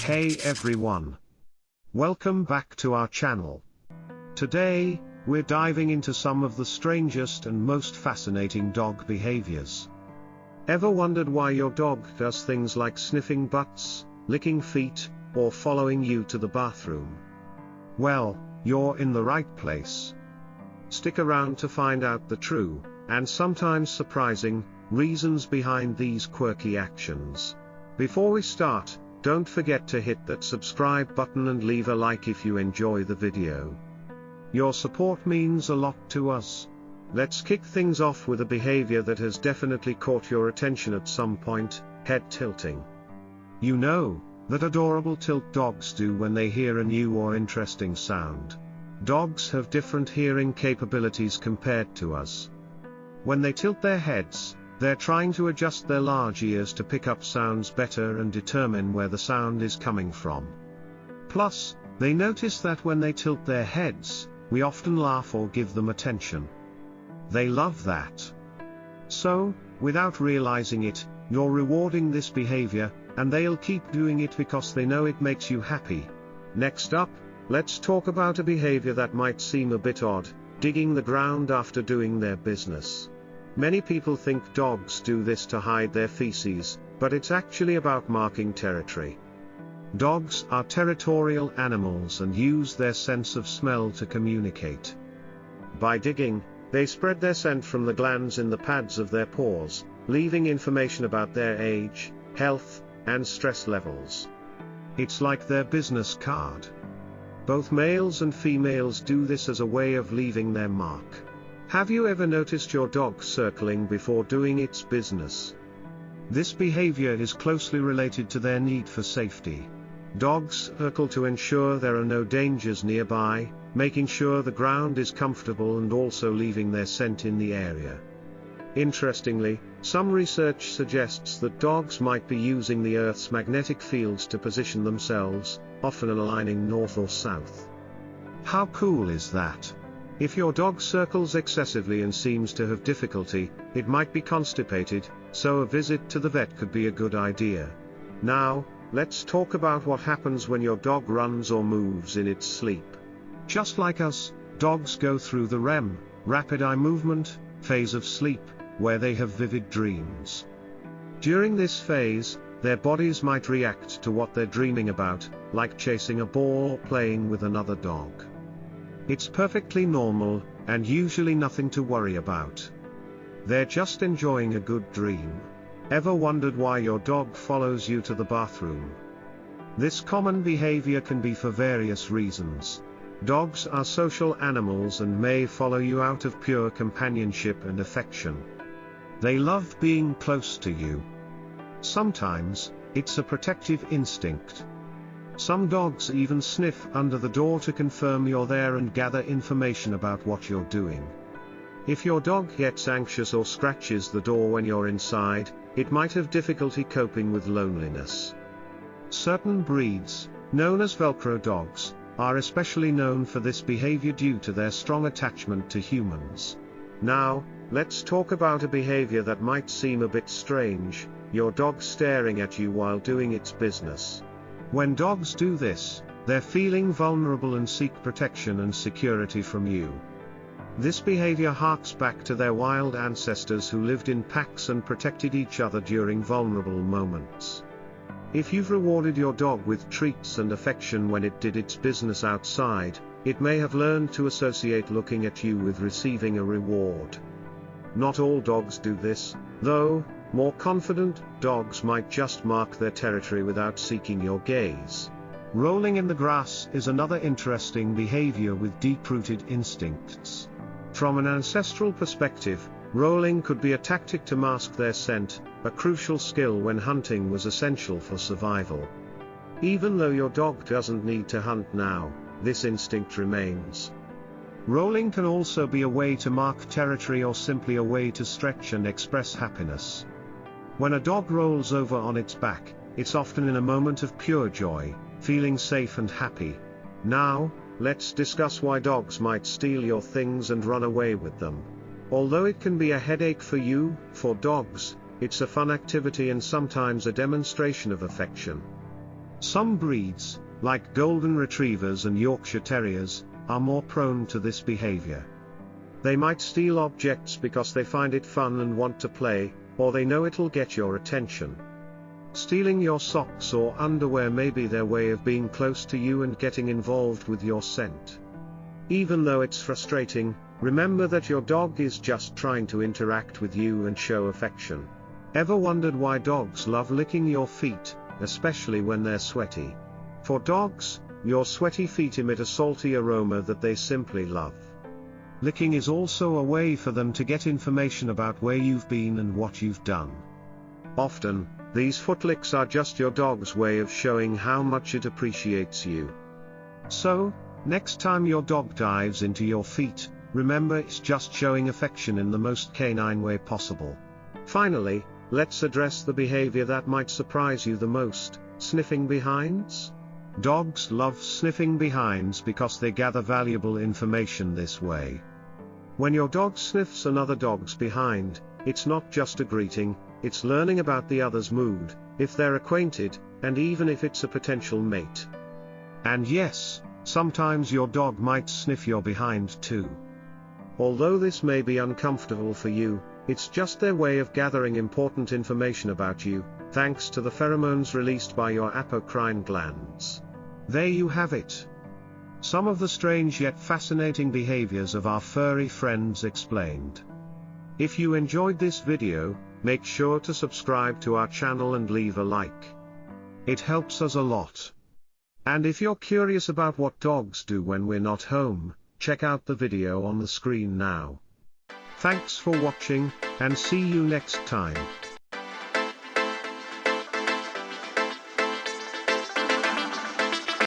Hey everyone! Welcome back to our channel. Today, we're diving into some of the strangest and most fascinating dog behaviors. Ever wondered why your dog does things like sniffing butts, licking feet, or following you to the bathroom? Well, you're in the right place. Stick around to find out the true, and sometimes surprising, reasons behind these quirky actions. Before we start, don't forget to hit that subscribe button and leave a like if you enjoy the video. Your support means a lot to us. Let's kick things off with a behavior that has definitely caught your attention at some point: head tilting. You know, that adorable tilt dogs do when they hear a new or interesting sound. Dogs have different hearing capabilities compared to us. When they tilt their heads, they're trying to adjust their large ears to pick up sounds better and determine where the sound is coming from. Plus, they notice that when they tilt their heads, we often laugh or give them attention. They love that. So, without realizing it, you're rewarding this behavior, and they'll keep doing it because they know it makes you happy. Next up, let's talk about a behavior that might seem a bit odd: digging the ground after doing their business. Many people think dogs do this to hide their feces, but it's actually about marking territory. Dogs are territorial animals and use their sense of smell to communicate. By digging, they spread their scent from the glands in the pads of their paws, leaving information about their age, health, and stress levels. It's like their business card. Both males and females do this as a way of leaving their mark. Have you ever noticed your dog circling before doing its business? This behavior is closely related to their need for safety. Dogs circle to ensure there are no dangers nearby, making sure the ground is comfortable and also leaving their scent in the area. Interestingly, some research suggests that dogs might be using the Earth's magnetic fields to position themselves, often aligning north or south. How cool is that? If your dog circles excessively and seems to have difficulty, it might be constipated, so a visit to the vet could be a good idea. Now, let's talk about what happens when your dog runs or moves in its sleep. Just like us, dogs go through the REM, rapid eye movement, phase of sleep, where they have vivid dreams. During this phase, their bodies might react to what they're dreaming about, like chasing a ball or playing with another dog. It's perfectly normal, and usually nothing to worry about. They're just enjoying a good dream. Ever wondered why your dog follows you to the bathroom? This common behavior can be for various reasons. Dogs are social animals and may follow you out of pure companionship and affection. They love being close to you. Sometimes, it's a protective instinct. Some dogs even sniff under the door to confirm you're there and gather information about what you're doing. If your dog gets anxious or scratches the door when you're inside, it might have difficulty coping with loneliness. Certain breeds, known as Velcro dogs, are especially known for this behavior due to their strong attachment to humans. Now, let's talk about a behavior that might seem a bit strange: your dog staring at you while doing its business. When dogs do this, they're feeling vulnerable and seek protection and security from you. This behavior harks back to their wild ancestors who lived in packs and protected each other during vulnerable moments. If you've rewarded your dog with treats and affection when it did its business outside, it may have learned to associate looking at you with receiving a reward. Not all dogs do this, though. More confident dogs might just mark their territory without seeking your gaze. Rolling in the grass is another interesting behavior with deep-rooted instincts. From an ancestral perspective, rolling could be a tactic to mask their scent, a crucial skill when hunting was essential for survival. Even though your dog doesn't need to hunt now, this instinct remains. Rolling can also be a way to mark territory or simply a way to stretch and express happiness. When a dog rolls over on its back, it's often in a moment of pure joy, feeling safe and happy. Now, let's discuss why dogs might steal your things and run away with them. Although it can be a headache for you, for dogs, it's a fun activity and sometimes a demonstration of affection. Some breeds, like Golden Retrievers and Yorkshire Terriers, are more prone to this behavior. They might steal objects because they find it fun and want to play, or they know it'll get your attention. Stealing your socks or underwear may be their way of being close to you and getting involved with your scent. Even though it's frustrating, remember that your dog is just trying to interact with you and show affection. Ever wondered why dogs love licking your feet, especially when they're sweaty? For dogs, your sweaty feet emit a salty aroma that they simply love. Licking is also a way for them to get information about where you've been and what you've done. Often, these foot licks are just your dog's way of showing how much it appreciates you. So, next time your dog dives into your feet, remember it's just showing affection in the most canine way possible. Finally, let's address the behavior that might surprise you the most: sniffing behinds. Dogs love sniffing behinds because they gather valuable information this way. When your dog sniffs another dog's behind, it's not just a greeting, it's learning about the other's mood, if they're acquainted, and even if it's a potential mate. And yes, sometimes your dog might sniff your behind too. Although this may be uncomfortable for you, it's just their way of gathering important information about you, thanks to the pheromones released by your apocrine glands. There you have it. Some of the strange yet fascinating behaviors of our furry friends explained. If you enjoyed this video, make sure to subscribe to our channel and leave a like. It helps us a lot. And if you're curious about what dogs do when we're not home, check out the video on the screen now. Thanks for watching, and see you next time.